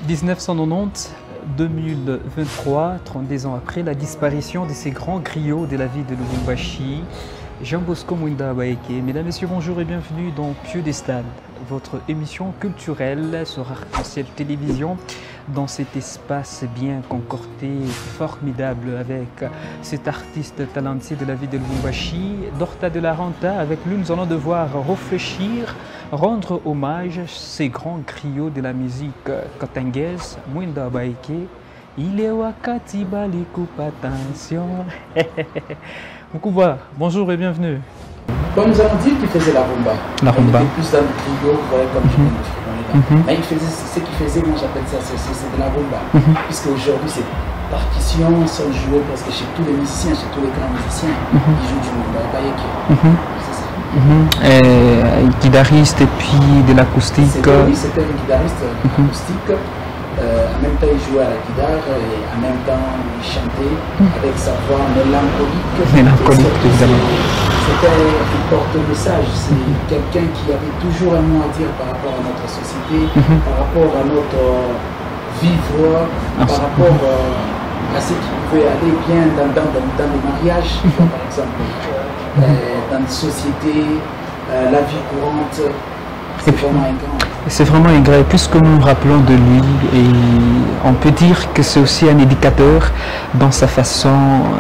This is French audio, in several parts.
1990, 2023, 32 ans après la disparition de ces grands griots de la ville de Lubumbashi, Jean Bosco Mwenda Baeke. Mesdames, Messieurs, bonjour et bienvenue dans Piédestal, votre émission culturelle sur Arc-en-Ciel Télévision, dans cet espace bien concordé, formidable, avec cet artiste talentueux de la ville de Lubumbashi, Dorta de la Renta. Avec lui, nous allons devoir réfléchir, rendre hommage à ces grands griots de la musique katangaise, Mwenda Baeke. Il est wakati balikupa attention. Bonjour et bienvenue. Bon, nous allons dire qu'il faisait la rumba. La rumba. Il était plus dans le griot, vous voyez, comme je viens de dire. Mais il faisait, ce qu'il faisait, moi j'appelle ça, c'est de la rumba. Puisque aujourd'hui, ces partitions sont jouées presque chez tous les musiciens, chez tous les grands musiciens. Ils jouent du rumba Baeke. C'est ça. Guitariste et puis de l'acoustique. Oui, c'était un guitariste acoustique. En même temps, il jouait à la guitare et en même temps, il chantait avec sa voix mélancolique. Mélancolique, évidemment. C'était un porte-message. C'est quelqu'un qui avait toujours un mot à dire par rapport à notre société, par rapport à notre vivre, par rapport à ce qui pouvait aller bien dans les mariages, par exemple, dans les sociétés, la vie courante. C'est vraiment un grand. Et puisque nous nous rappelons de lui, et on peut dire que c'est aussi un éducateur dans sa façon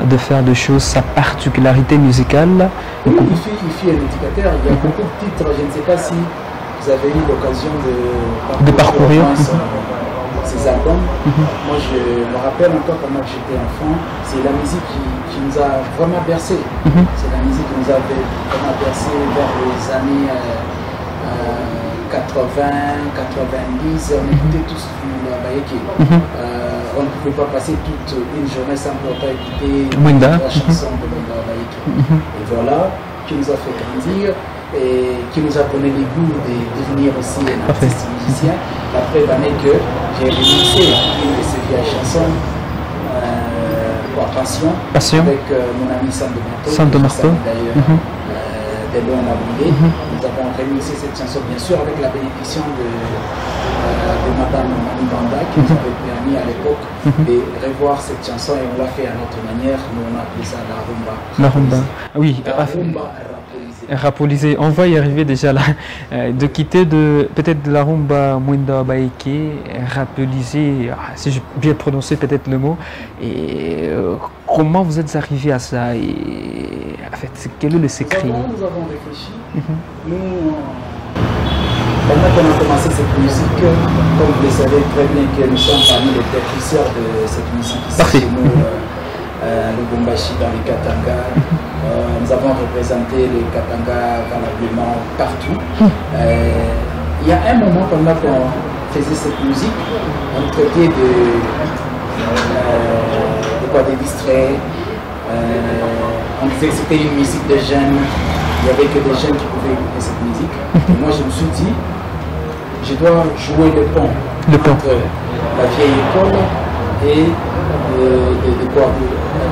de faire des choses, sa particularité musicale. Oui, il fut un éducateur. Il y a beaucoup de titres. Je ne sais pas si vous avez eu l'occasion de parcourir ses albums. Moi, je me rappelle encore pendant que j'étais enfant, c'est la musique qui nous a vraiment bercé. C'est la musique qui nous a vraiment bercé vers les années 80, 90, on écoutait tous Mwenda Baeke. On ne pouvait pas passer toute une journée sans pourtant écouter la chanson de Mwenda Baeke. Et voilà, qui nous a fait grandir et qui nous a donné les goûts de devenir aussi un artiste musicien. La preuve en est que j'ai remixé une de ces vieilles chansons, Passion, avec mon ami Sando Marteau. Nous avons remixé cette chanson, bien sûr, avec la bénédiction de Madame Mani Banda, qui nous avait permis à l'époque de revoir cette chanson, et on l'a fait à notre manière. Nous, on a appelé ça la rumba. La rumba, oui. La rumba rapolisée. On va y arriver déjà là. De quitter peut-être de la rumba Mwenda Baeke, rapolisée, si je bien prononcer peut-être le mot. Et comment vous êtes arrivé à ça? Et en fait, quel est le secret? Nous avons réfléchi. Nous, pendant qu'on a commencé cette musique, comme vous le savez très bien que nous sommes parmi les précurseurs de cette musique ici chez nous, à Lubumbashi, dans les Katanga. Nous avons représenté les Katanga valablement partout. Il y a un moment, pendant qu'on faisait cette musique, on traitait des distraits. On disait que c'était une musique de jeunes. Il n'y avait que des jeunes qui pouvaient écouter cette musique. Et moi, je me suis dit, je dois jouer le pont entre la vieille école et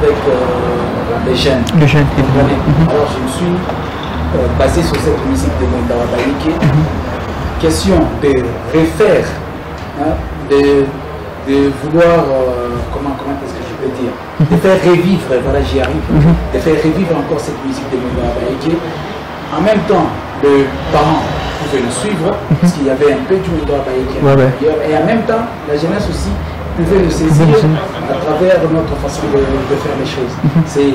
avec les jeunes. Alors, je me suis basé sur cette musique de Mwenda Baeke. Question de refaire, de vouloir, comment est-ce que je peux dire, de faire revivre, voilà, j'y arrive, de faire revivre encore cette musique de Mwenda Baeke. En même temps, les parents pouvaient nous suivre, parce qu'il y avait un peu de Mwenda Baeke à l'intérieur, et en même temps, la jeunesse aussi pouvait nous saisir à travers notre façon de faire les choses. C'est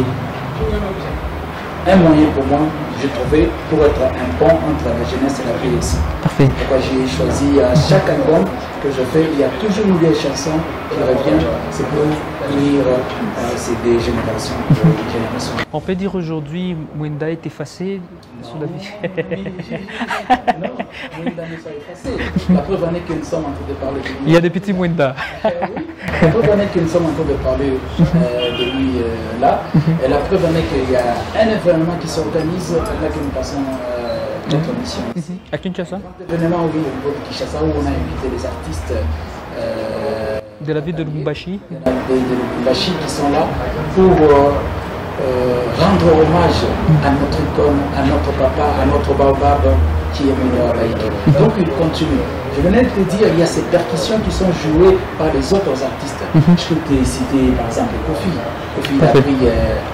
un moyen pour moi, j'ai trouvé, pour être un pont entre la jeunesse et la vieillesse. Parfait. Pourquoi j'ai choisi à chaque album que je fais, il y a toujours une vieille chanson qui revient, c'est pour unir ces deux générations. On peut dire aujourd'hui, Mwenda est effacé sous la vie. Non, Mwenda n'est pas effacé. La preuve en est que nous sommes en train de parler de lui. Il y a des petits Mwenda. Oui, la preuve en est que nous sommes en train de parler de lui là. Et la preuve en est qu'il y a un événement qui s'organise là que nous passons notre mission. À Kinshasa? Un événement au niveau de Kinshasa où on a invité des artistes de la ville de Lubumbashi. De Lubumbashi qui sont là pour rendre hommage à notre icône, à notre papa, à notre baobab, qui est Mwenda Wabaïké. Donc il continue. Je venais de te dire, il y a ces percussions qui sont jouées par les autres artistes. Je peux te citer par exemple Kofi. Kofi il a pris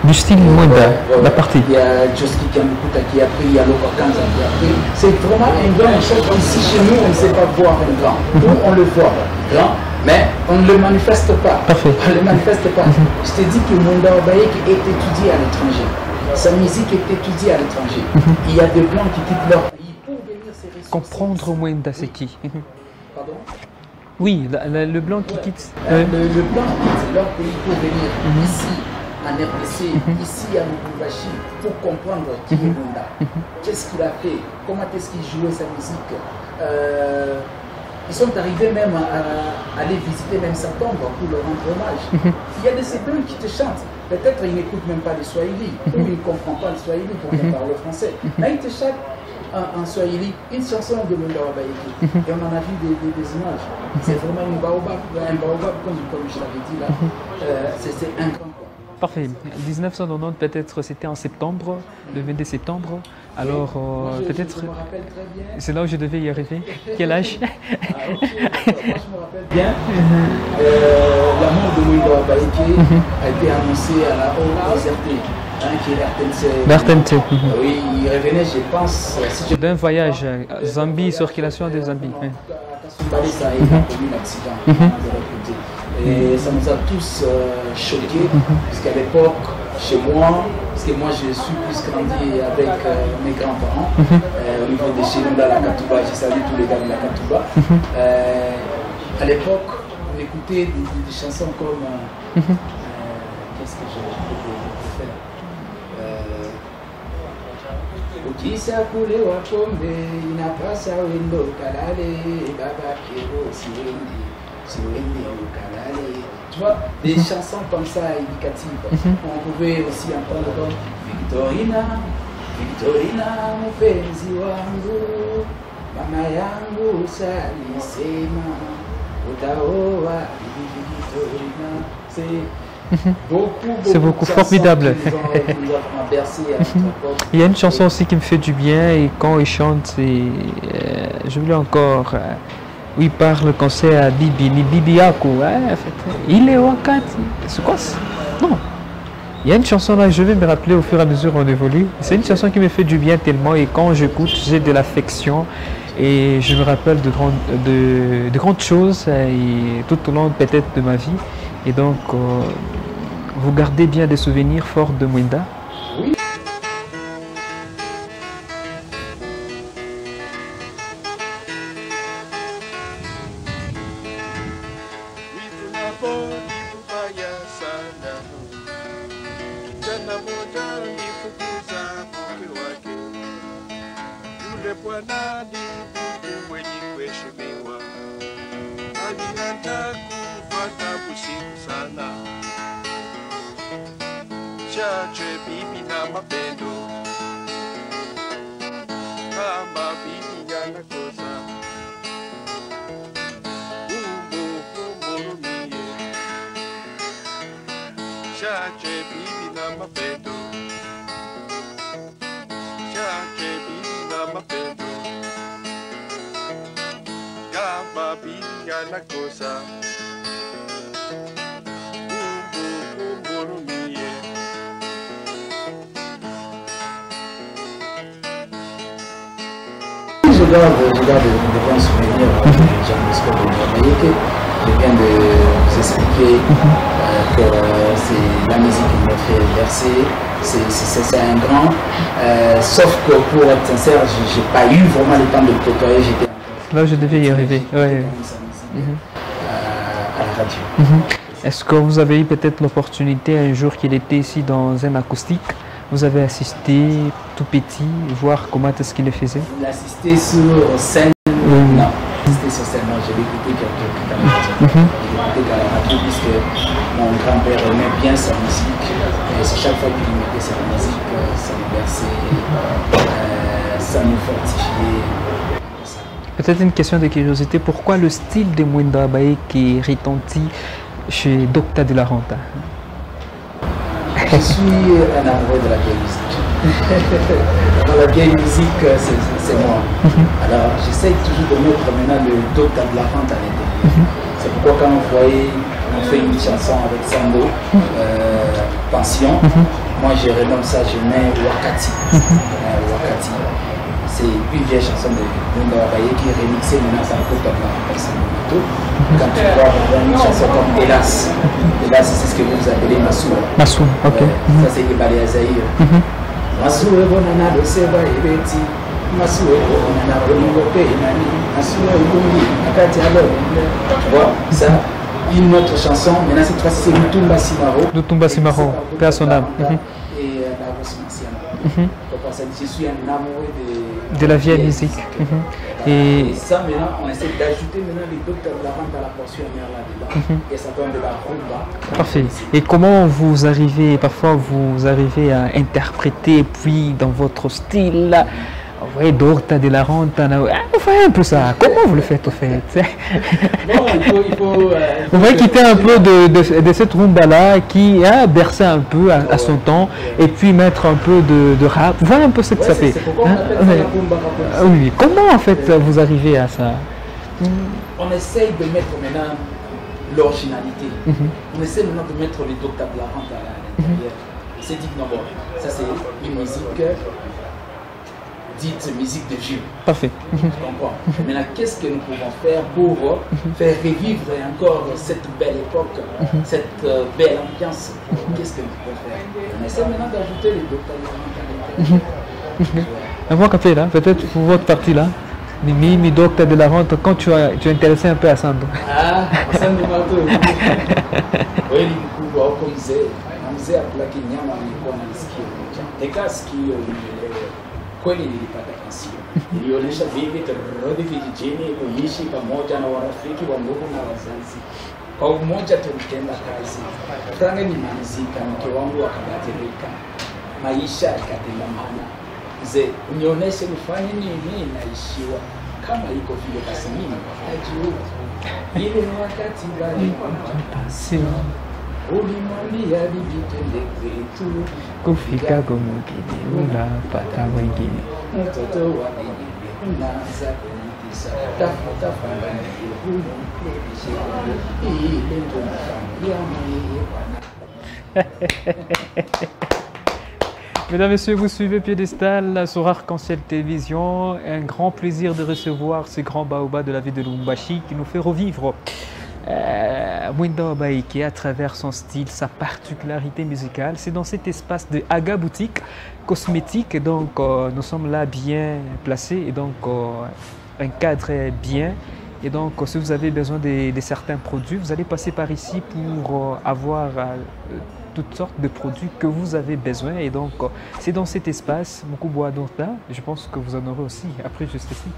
du style Mwenda, la partie. Il y a Joski Kiamukuta qui a pris, il y a Loka Kanza qui a pris. C'est vraiment un grand chose. Ici chez nous, on ne sait pas voir un grand. Nous, on le voit grand, mais on ne le manifeste pas. Parfait. On ne le manifeste pas. Je te dis que Mwenda Wabaïké est étudié à l'étranger. Sa musique est étudiée à l'étranger. Il y a des blancs qui quittent leur pays pour venir se ressourcer. Comprendre Mwenda, c'est qui? Pardon? Oui, le blanc qui quitte. Le blanc quitte leur pays pour venir ici, en RDC, ici à Lubumbashi, pour comprendre qui est Mwenda. Qu'est-ce qu'il a fait? Comment est-ce qu'il jouait sa musique? Ils sont arrivés même à aller visiter même sa tombe pour leur rendre hommage. Il y a de ces blancs qui te chantent. Peut-être ils n'écoutent même pas le Swahili, ou ils ne comprennent pas le Swahili pour bien parler français. Mais ils te chantent en Swahili une chanson de Mwenda Wabaïké. Et on en a vu des images. C'est vraiment un baobab, comme je l'avais dit là. C'est un grand. Parfait. 1990, peut-être c'était en septembre, le 22 septembre. Alors, peut-être. Je me rappelle très bien. C'est là où je devais y arriver. Quel âge? Moi, je me rappelle bien. La mort de Mwenda Wabaïké a été annoncée à la ORT, qui est RTNC. Oui, il revenait, je pense. D'un voyage, Zambie, circulation de Zambie. Ça a connu l'accident. Et ça nous a tous choqués, parce qu'à l'époque, chez moi, parce que moi je suis plus grandi avec mes grands-parents, au niveau de chez nous, dans la Katouba, j'ai salué tous les gars de la Katouba. À l'époque, on écoutait des chansons comme. Qu'est-ce que je peux faire? Ukisa kule wakombe, inapasa wendo kalale, baba kero siwendi. Tu vois, des chansons comme ça éducatives. On pouvait aussi entendre Victorina, Victorina, mpenzi wangu, mama yangu salisema, utaoa Victorina. C'est beaucoup formidable. Il y a une chanson aussi qui me fait du bien et quand il chante, je voulais encore. Oui, il parle quand c'est à Bibi, ni Bibi Yako, en fait. Il est wakati. C'est quoi ça? Non. Il y a une chanson là, je vais me rappeler au fur et à mesure où on évolue. C'est une chanson qui me fait du bien tellement et quand j'écoute, j'ai de l'affection et je me rappelle de grandes choses et tout au long peut-être de ma vie. Et donc, vous gardez bien des souvenirs forts de Mwenda? Oui. Je garde de bons souvenirs de Jean-Bosco Wabaïké. Je viens de vous expliquer que c'est la musique qui m'a fait verser. C'est un grand. Sauf que pour être sincère, je n'ai pas eu vraiment le temps de le côtoyer. Là, je devais y arriver. Ouais. À la radio. Est-ce que vous avez eu peut-être l'opportunité un jour qu'il était ici dans un acoustique? Vous avez assisté tout petit, voir comment est-ce qu'il le faisait? Il assistait sur scène. Non, assisté sur scène. Non, je l'ai écouté quelques temps. Je l'ai écouté à la radio puisque mon grand-père aimait bien sa musique. Et chaque fois qu'il mettait sa musique, ça nous berçait, ça nous fortifiait. Peut-être une question de curiosité. Pourquoi le style de Mwenda Wabaïké retentit chez Docta de la Renta? Je suis un amoureux de la vieille musique. La vieille musique, c'est moi. Alors, j'essaye toujours de mettre maintenant le docteur de la rente à l'intérieur. C'est pourquoi quand vous voyez, on fait une chanson avec Sambo, Pension, moi je renomme ça, je mets Wakati. Wakati. C'est une vieille chanson de Munda Wabaye qui est remixée maintenant par le docteur de la rente. Quand tu vois une chanson comme Hélas, Hélas c'est ce que vous appelez Massoua. Massoua, ok. Ça c'est Kebale Azaïr. Massoua bonana de Seba Ebeti. Massoua bonana Bolingo Nani. Massoua Ibongi. Akati alors. Tu vois, ça, une autre chanson, maintenant cette fois-ci c'est Lutumba Simaro. Lutumba Simaro, paix à son âme. Et la Rosse Marciana. Je suis un amoureux de la vieille musique. Et ça maintenant, on essaie d'ajouter maintenant les docteurs de la rente à la portion là-dedans. Et ça donne de la rumba. Parfait. Et comment vous arrivez, parfois vous arrivez à interpréter, puis dans votre style, vous voyez, Dorta de la rente, vous voyez un peu ça. Comment vous le faites au fait? Bon, il faut vous voyez quitter un peu de cette rumba-là qui a bercé un peu à son temps, et puis mettre un peu de rap. Vous voyez un peu ce que ça fait. C'est pourquoi on appelle ça la rumba rap. Oui. Comment en fait vous arrivez à ça? On essaye de mettre maintenant l'originalité. On essaie maintenant de mettre les docteurs de la rente à l'intérieur. C'est dit non, bon, ça c'est une musique dite musique de Dieu. Parfait. Tu comprends? Maintenant, qu'est-ce que nous pouvons faire pour faire revivre encore cette belle époque, cette belle ambiance? Qu'est-ce que nous pouvons faire? On essaie maintenant d'ajouter les docteurs de la rente. Un bon café là, peut-être pour votre partie là. Mimi, docteur de la rente, quand tu es intéressé un peu à Sando. Ah, Sando Marto. Oui, il faut comme c'est. On sait à plaquer Nyama, on a ski. Des cas ski, kweli nilipata pasio. Nilionyesha vipi turudi vijijini kuishi pamoja na warafiki wa ndugu na wazazi. Kwa umoja tulitenda kazi. Franga nimalizika, mke wangu akabadilika. Maisha yakatenda maana. Mzee, unionyeshe nifanye nini naishiwa. Kama iko vile basi mimi najua. Ile ni wakati bali pasio. Ulimwambia vijitende kwetu kufika kumugini unapata wengine. Mtoto wa dini unaanza kunitisa. Tafuta fangani huyu mkurudishe ile ndo familia mwenye bwana. Mesdames, Messieurs, vous suivez Piédestal sur Arc-en-Ciel Télévision. Un grand plaisir de recevoir ce grand baobab de la ville de Lubumbashi qui nous fait revivre Mwenda Wabaye à travers son style, sa particularité musicale. C'est dans cet espace de Aga Boutique Cosmétique. Et donc, nous sommes là bien placés et donc un cadre bien. Et donc, si vous avez besoin de certains produits, vous allez passer par ici pour avoir toutes sortes de produits que vous avez besoin. Et donc, c'est dans cet espace, Mokuboa Dorta. Je pense que vous en aurez aussi après, juste ici.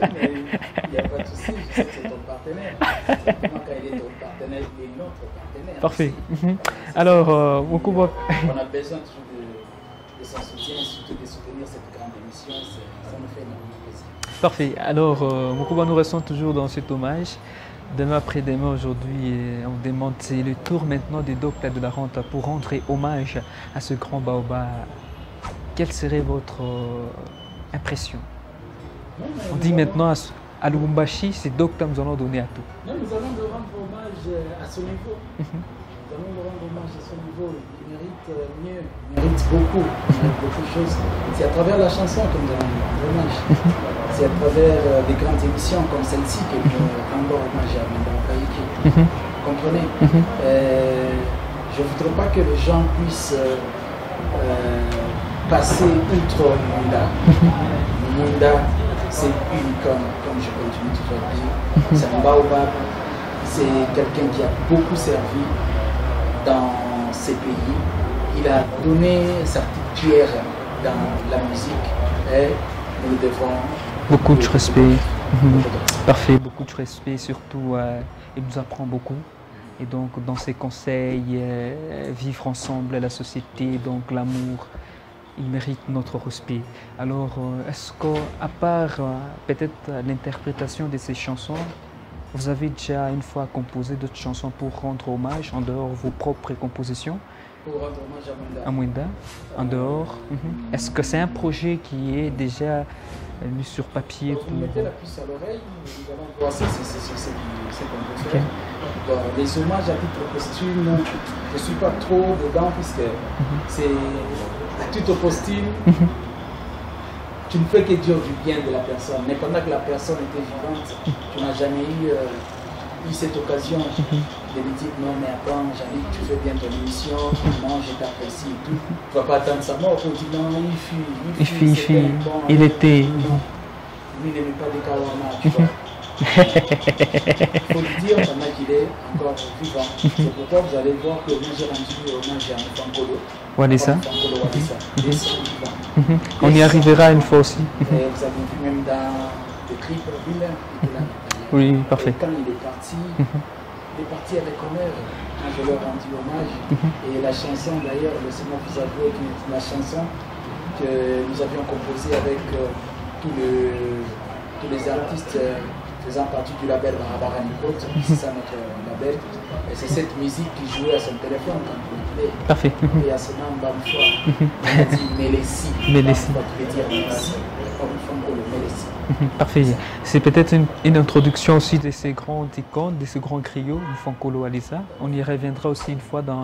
Il n'y a pas de souci, je sais que c'est ton partenaire. Quand il est ton partenaire, il est notre partenaire. Parfait. Alors, Mokuboa. On a besoin toujours de son soutien, surtout de soutenir cette grande émission. Ça nous fait énormément plaisir. Parfait. Alors, Mokuboa, nous restons toujours dans cet hommage. Demain après-demain, aujourd'hui, on demande, c'est le tour maintenant des docteurs de la rente pour rendre hommage à ce grand baobab. Quelle serait votre impression? On dit maintenant à Lubumbashi, c'est docteur nous allons donner à tout. Non, nous allons le rendre hommage à son niveau. Nous allons le rendre hommage à son niveau. Il mérite mieux, il mérite beaucoup de choses. C'est à travers la chanson que nous allons lui rendre hommage. C'est à travers des grandes émissions comme celle-ci que nous rendons hommage à Mwenda Wabaye. Comprenez? Je ne voudrais pas que les gens puissent passer outre Mwenda. Mwenda, c'est unique, comme je continue toujours à dire. C'est un baobab. C'est quelqu'un qui a beaucoup servi dans ces pays. Il a donné sa petite pierre dans la musique. Et nous devons beaucoup de respect. Parfait, beaucoup de respect, surtout il nous apprend beaucoup. Et donc dans ses conseils, vivre ensemble, la société, donc l'amour, il mérite notre respect. Alors est-ce qu'à part peut-être l'interprétation de ces chansons, vous avez déjà une fois composé d'autres chansons pour rendre hommage en dehors de vos propres compositions? Pour rendre hommage à Mwenda. À Mwenda, en dehors. Est-ce que c'est un projet qui est déjà mis sur papier? Donc, vous mettez la puce à l'oreille, nous allons voir ça, c'est qu'on peut faire. Bon, les hommages à titre posthume, je ne suis pas trop dedans puisque c'est à titre posthume. Tu ne fais que dire du bien de la personne, mais pendant que la personne était vivante, tu n'as jamais eu cette occasion de lui dire non mais attends, Jannick, tu fais bien ton émission, non je t'apprécie et tout. Tu ne vas pas attendre sa mort pour dire non, il fut, bon, il était. Non. Lui n'aimait pas des kawana, tu vois. Il faut le dire pendant qu'il est encore vivant. C'est pourquoi vous allez voir que moi j'ai rendu hommage à Fankolo. Walesa. Vivant. On y arrivera une fois aussi. Vous avez vu même dans le clip Ville, il était là. Oui, parfait. Et quand il est parti avec honneur. Je leur ai rendu hommage. Et la chanson d'ailleurs, laissez-moi vous avouer que la chanson que nous avions composée avec tous les artistes faisant partie du label Barabara Nikot, c'est ça notre label. Et c'est cette musique qui jouait à son téléphone quand il appelait. Parfait. Et à ce nom, Bamfoua, on a dit Mélessi. Mélessi. Bamfoua qui veut dire merci, comme Fankolo, Mélessi. Parfait. C'est peut-être une introduction aussi de ces grandes icônes, de ces grands griots du Fankolo Walesa. On y reviendra aussi une fois dans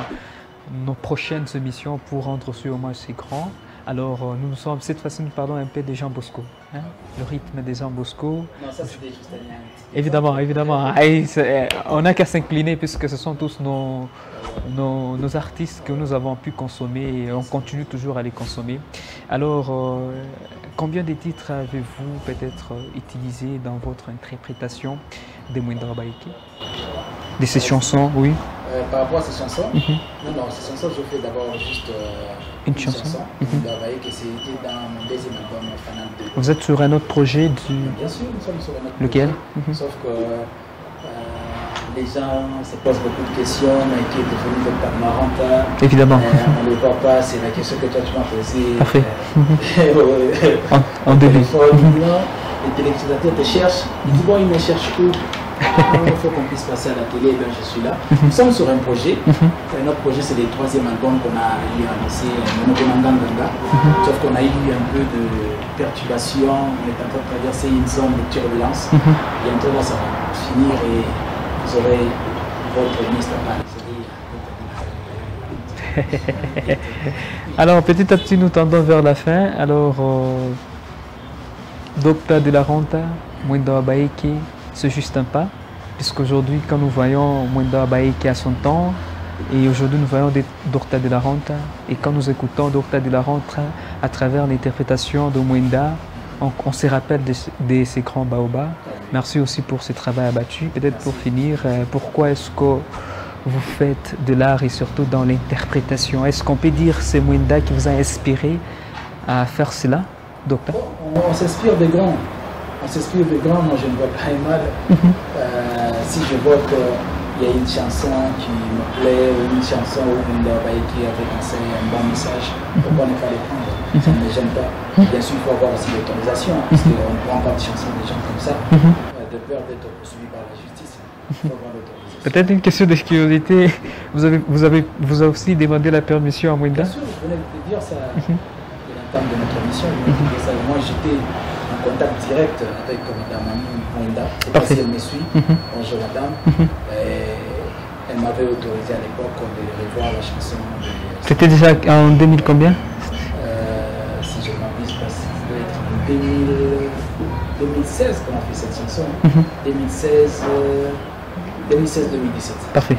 nos prochaines émissions pour rendre ce hommage si grand. Alors, nous sommes cette fois-ci, nous parlons un peu de Jean Bosco, hein? Le rythme de Jean Bosco. Non, ça c'était juste un... Évidemment, évidemment. On n'a qu'à s'incliner puisque ce sont tous nos artistes que nous avons pu consommer et on continue toujours à les consommer. Alors, combien de titres avez-vous peut-être utilisés dans votre interprétation de Mwenda Baïké? De ces chansons, oui. Par rapport à ces chansons, non, ces chansons, je fais d'abord juste une chanson. Mwenda Baïké, c'était dans mon deuxième album, Fanal 2. Vous êtes sur un autre projet du... Bien sûr, nous sommes sur un autre Lequel? projet. Sauf que les gens se posent beaucoup de questions, mais qui est devenu le père Maranta. Évidemment. On ne le voit pas, c'est la question que toi tu m'as posée. Parfait. En début. Les téléspectateurs te cherchent, ils disent bon, ils me cherchent où? Il faut qu'on puisse passer à la télé, ben je suis là. Nous sommes sur un projet. Notre projet, c'est le troisième album qu'on a eu annoncé, Monokomandanganga. Sauf qu'on a eu un peu de perturbation, on est en train de traverser une zone de turbulence. Bientôt, là, ça va finir et vous aurez votre liste à parler. Alors, petit à petit, nous tendons vers la fin. Alors, Docteur de la Renta, Mwenda Baïké, c'est juste un pas, puisqu'aujourd'hui, quand nous voyons Mwenda Baïké à son temps, et aujourd'hui nous voyons Docteur de la Renta, et quand nous écoutons Docteur de la Renta à travers l'interprétation de Mwenda, on se rappelle de ces grands baobabs. Merci aussi pour ce travail abattu. Peut-être pour finir, pourquoi est-ce que vous faites de l'art et surtout dans l'interprétation? Est-ce qu'on peut dire que c'est Mwenda qui vous a inspiré à faire cela, Docteur? On s'inspire des grands. On s'inspire des grands, moi je ne vois pas mal. Si je vois qu'il y a une chanson qui me plaît, ou une chanson où Mwenda Baïké avait lancé un bon message, pourquoi ne pas les prendre? Ça ne me gêne pas. Bien sûr, il faut avoir aussi l'autorisation, parce qu'on ne prend pas de chansons des gens comme ça, de peur d'être poursuivi par la justice. Il faut avoir l'autorisation. Peut-être une question de curiosité. Vous avez aussi demandé la permission à Mwenda? Bien sûr, je venais de te dire ça. De notre émission, moi j'étais en contact direct avec Madame Mwenda, c'est parce qu'elle me suit, bonjour madame, elle m'avait autorisé à l'époque de revoir la chanson. C'était déjà en 2000 combien? Si je ne m'abuse pas, ça doit être en 2016 qu'on a fait cette chanson, 2016-2017. Parfait.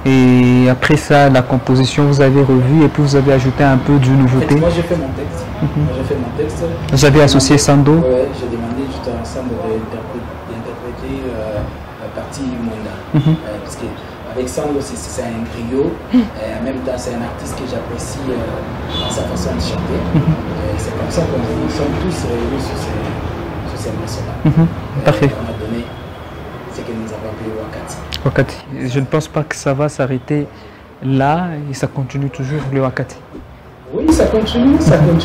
Et après ça, la composition, vous avez revu et puis vous avez ajouté un peu de nouveauté. Moi, j'ai fait mon texte. Vous avez associé Sando? Oui, j'ai demandé juste à Sando d'interpréter la partie Mwenda. Parce qu'avec Sando, c'est un griot. Et en même temps, c'est un artiste que j'apprécie dans sa façon de chanter. C'est comme ça qu'on sommes tous réunis sur ces morceaux-là. Parfait. On a donné ce que nous avons appelé Wakati. Wakati. Je ne pense pas que ça va s'arrêter là et ça continue toujours le Wakati. Oui, ça continue puisque nous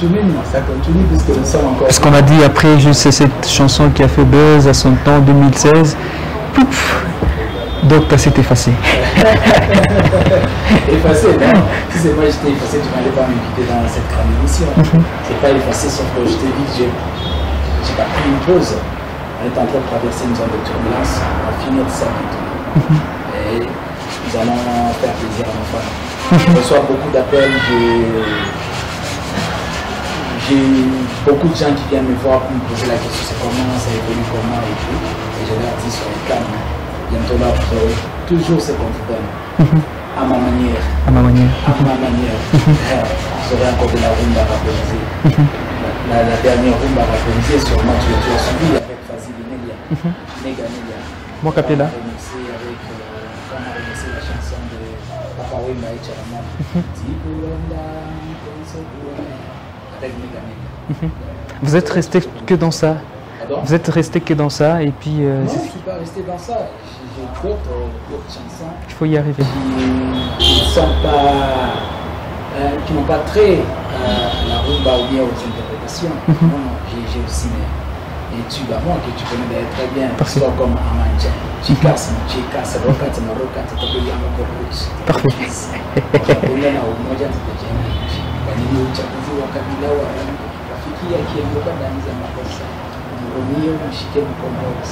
sommes encore... Parce qu'on a dit après, juste cette chanson qui a fait buzz à son temps, 2016. Donc, c'est effacé. Effacé, non. Si c'est moi j'étais effacé, tu n'allais pas m'inviter dans cette grande émission. C'est pas effacé, sauf que je t'ai dit que j'ai pas pris une pause. On est en train de traverser une zone de turbulence. On va finir ça bientôt. Et nous allons faire plaisir à nos fans. Je reçois beaucoup d'appels. J'ai beaucoup de gens qui viennent me voir pour me poser la question, c'est comment, ça évolue comment et tout. Et je leur dis, soyez calme. Bientôt là, vous aurez toujours ce qu'on vous donne. À ma manière. À ma manière. À ma manière. Vous aurez encore de la rumba rappelisée. La dernière rumba rappelisée, sûrement tu as suivi avec Fazil Nelia. Nega Nelia. Mon capella. On a remixé la chanson de Papa Wemba et Charaman. Avec Nega Nelia. Vous êtes resté que dans ça? Pardon? Vous êtes resté que dans ça et puis... non, je ne suis pas resté dans ça. J'ai d'autres chansons. Il faut y arriver. Qui n'ont pas trait à la rumba ou bien aux interprétations. Non, j'ai aussi mes tubes à moi que tu connais d'ailleurs très bien. Soit comme Amanja, Chikas, Rokat, Marokat, Tokoyama, Korut. Parfait. Rafiki akiondoka ndani za makosa, mrumie mshike mkono wako.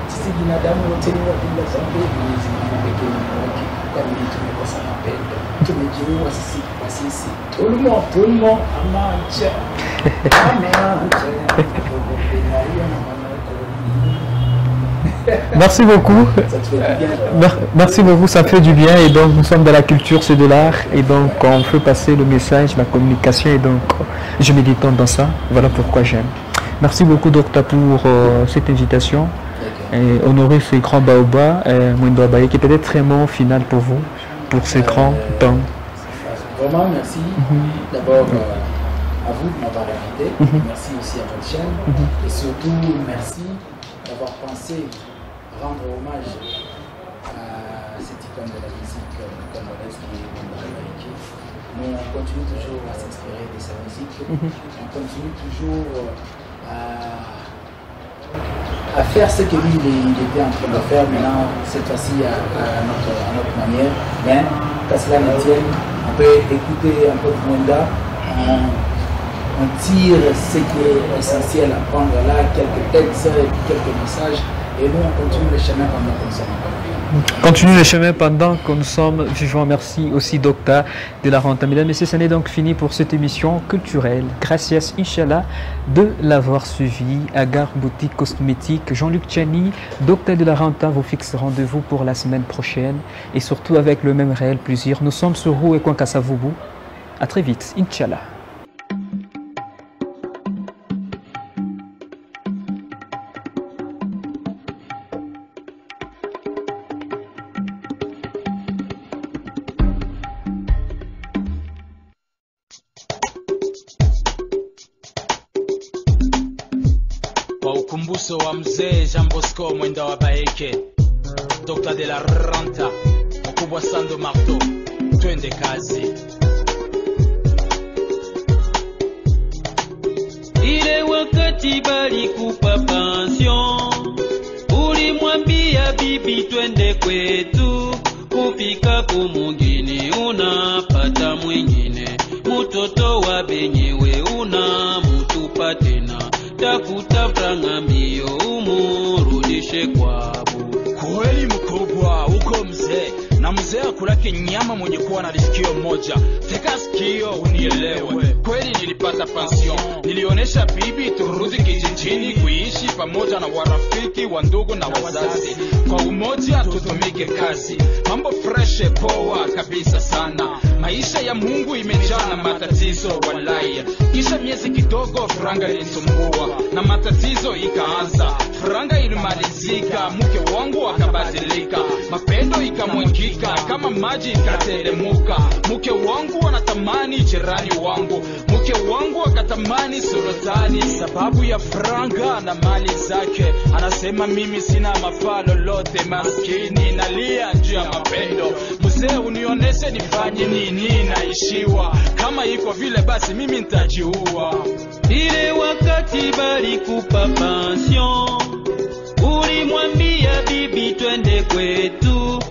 Sisi binadamu wote ni wapenda dhambi, Mwenyezi Mungu pekee ni mwake. Kwa nini tumekosa mapendo? Tumejiua sisi kwa sisi. Tulmo amanja. Merci beaucoup. Merci beaucoup, ça fait du bien. Et donc, nous sommes dans la culture, c'est de l'art. Et donc, on veut passer le message, la communication. Et donc, je médite dans ça. Voilà pourquoi j'aime. Merci beaucoup, Docteur, pour cette invitation. Et honorer ces grands baobas, Mwendo Abaye, qui est peut-être très mot final pour vous, pour ces grands temps. Vraiment, merci. D'abord, à vous de m'avoir invité. Merci aussi à votre chaîne. Et surtout, merci d'avoir pensé rendre hommage à cette icône de la musique congolaise qui est Mwendo Abaye. Nous, on continue toujours à s'inspirer de sa musique. On continue toujours à faire ce que lui il était en train de faire maintenant, cette fois-ci à notre manière. Mais qu'à cela ne tienne, on peut écouter un peu de Mwenda, on tire ce qui est essentiel à prendre là, quelques textes, quelques messages, et nous on continue le chemin pendant que nous sommes encore vivants. Continue le chemin pendant que nous sommes vivants. Merci aussi Docteur de la Renta. Mesdames et messieurs, ce n'est donc fini pour cette émission culturelle. Gracias, Inch'Allah, de l'avoir suivi. Agar Boutique Cosmétique, Jean-Luc Tchani, Docteur de la Renta vous fixe rendez-vous pour la semaine prochaine. Et surtout avec le même réel plaisir. Nous sommes sur Rou et Kwankasavoubou. À très vite, Inch'Allah. Ukumbuso wa mzee Jean Bosco Mwendo Abaye, Docteur de la Renta, mkubwa Sando Marto, twende kazi. Ile wakati bali kupa pension, ulimwambia bibi twende kwetu, kufika kumungini unapata mwingine, mtoto wa benyewe unamutupa tena. Tafuta franga mbio umurudishe kwabu. Kweli mkubwa uko mzee, na mzee akulake nyama mwenye kuwa na sikio moja. Teka sikio unielewe, kweli nilipata pension. Nilionesha bibi turudi kijijini kuishi pamoja na warafiki wa ndugu na wazazi. Kwa umoja tutumike kazi, mambo fresh poa kabisa sana. Maisha ya Mungu imejaa na matatizo walai. Kisha miezi kidogo franga ilisumbua na matatizo ikaanza. Franga ilimalizika, mke wangu akabadilika, mapendo ikamwangika kama maji ikatelemuka. Mke wangu anatamani jirani wangu, mke wangu akatamani sultani. Sababu ya franga na mali zake, anasema mimi sina mafaa lolote, maskini nalia juu ya mapendo. Mzee unioneshe nifanye nini, naishiwa kama iko vile basi mimi nitajiua. Ile wakati bali kupa pension, ulimwambia bibi twende kwetu,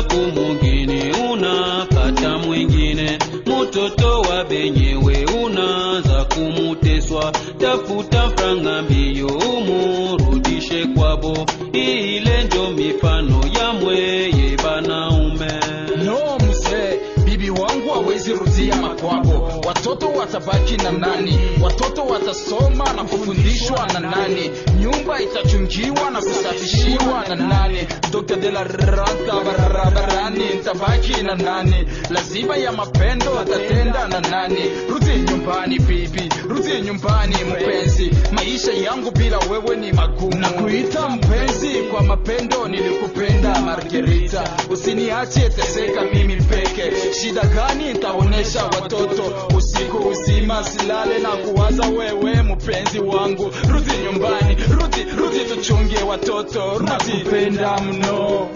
kumungine unapata mwingine, mtoto wa benyewe unaanza kumuteswa. Tafuta franga mbio umurudishe kwabo, ile ndio mifano ya mweye banaume. No mzee, bibi wangu hawezi rudia makwabo. Watoto watabaki na nani? Watoto watasoma na kufundishwa na nani? Nyumba itachungiwa na kusafishiwa na nani? Dr. de la Ranta barabarani nitabaki na nani? Lazima ya mapendo atatenda na nani? Rudi nyumbani bibi, rudi nyumbani mpenzi. Maisha yangu bila wewe ni magumu. Na kuita mpenzi kwa mapendo nilikupenda Margarita. Usiniache teseka mimi peke. Shida gani nitaonesha watoto? Usiku uzima silale na kuwaza wewe mpenzi wangu. Rudi nyumbani, rudi tuchunge watoto. Nakupenda mno.